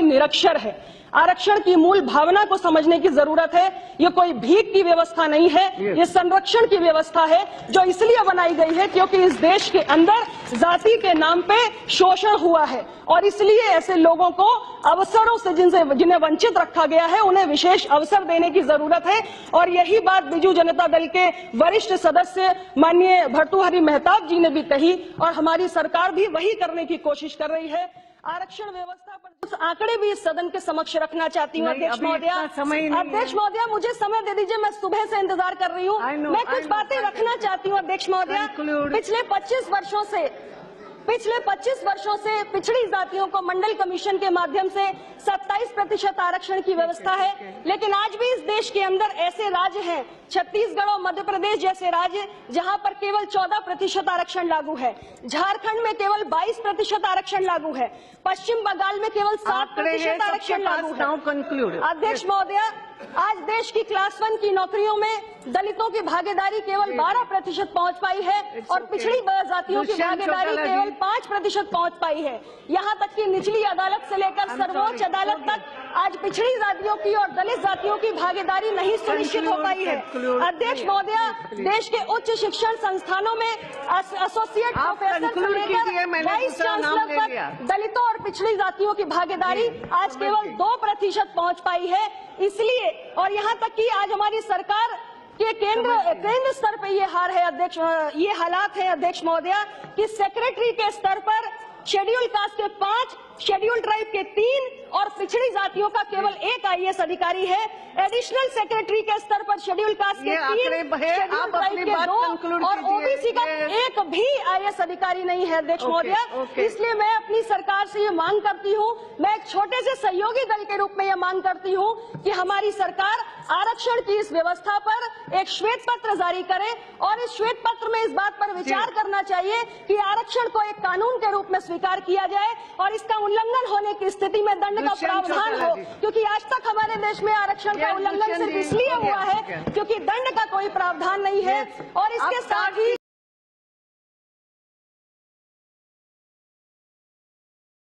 निरक्षर है। आरक्षण की मूल भावना को समझने की जरूरत है। ये कोई भीख की व्यवस्था नहीं है, ये संरक्षण की व्यवस्था है जो इसलिए बनाई गई है क्योंकि इस देश के अंदर जाति के नाम पे शोषण हुआ है और इसलिए ऐसे लोगों को अवसरों से जिन्हें वंचित रखा गया है उन्हें विशेष अवसर देने की जरूरत है। और यही बात बीजू जनता दल के वरिष्ठ सदस्य माननीय भर्तृहरि मेहताब जी ने भी कही और हमारी सरकार भी वही करने की कोशिश कर रही है। आरक्षण व्यवस्था पर कुछ आंकड़े भी इस सदन के समक्ष रखना चाहती हूँ। अध्यक्ष महोदया मुझे समय दे दीजिए, मैं सुबह से इंतजार कर रही हूँ। मैं कुछ बातें रखना चाहती हूँ। अध्यक्ष महोदया, पिछले 25 वर्षों से पिछड़ी जातियों को मंडल कमीशन के माध्यम से 27% आरक्षण की व्यवस्था है, लेकिन आज भी इस देश के अंदर ऐसे राज्य हैं, छत्तीसगढ़ और मध्य प्रदेश जैसे राज्य, जहां पर केवल 14% आरक्षण लागू है। झारखंड में केवल 22% आरक्षण लागू है। पश्चिम बंगाल में केवल 7% आरक्षण लागू है। अध्यक्ष महोदया, आज देश की क्लास 1 की नौकरियों में दलितों की भागीदारी केवल 12% पहुंच पाई है और पिछड़ी जातियों की भागीदारी केवल 5% पहुंच पाई है। यहां तक कि निचली अदालत से लेकर सर्वोच्च अदालत तक आज पिछड़ी जातियों की और दलित जातियों की भागीदारी नहीं सुनिश्चित हो पाई है। अध्यक्ष महोदया, देश के उच्च शिक्षण संस्थानों में एसोसिएट प्रोफेसर से लेकर वाइस चांसलर तक दलितों और पिछड़ी जातियों की भागीदारी आज केवल 2% पहुंच पाई है। इसलिए और यहाँ तक कि आज हमारी सरकार के केंद्र स्तर पे ये हार है अध्यक्ष, ये हालात है अध्यक्ष महोदया कि सेक्रेटरी के स्तर पर शेड्यूल कास्ट के 5, शेड्यूल ट्राइब के 3 और पिछड़ी जातियों का केवल 1 IAS अधिकारी है। एडिशनल सेक्रेटरी के स्तर पर शेड्यूल कास्ट के 3, शेड्यूल ट्राइब के 2 और ओबीसी का 1 भी IAS अधिकारी नहीं है अध्यक्ष महोदया। इसलिए मैं अपनी सरकार से ये मांग करती हूँ, मैं एक छोटे से सहयोगी दल के रूप में ये मांग करती हूँ कि हमारी सरकार आरक्षण की इस व्यवस्था पर एक श्वेत पत्र जारी करे और इस श्वेत पत्र में इस बात पर विचार करना चाहिए कि आरक्षण को एक कानून के रूप में स्वीकार किया जाए और इसका उल्लंघन होने की स्थिति में दंड का प्रावधान हो, क्योंकि आज तक हमारे देश में आरक्षण का उल्लंघन सिर्फ इसलिए हुआ है क्योंकि दंड का कोई प्रावधान नहीं है। और इसके साथ ही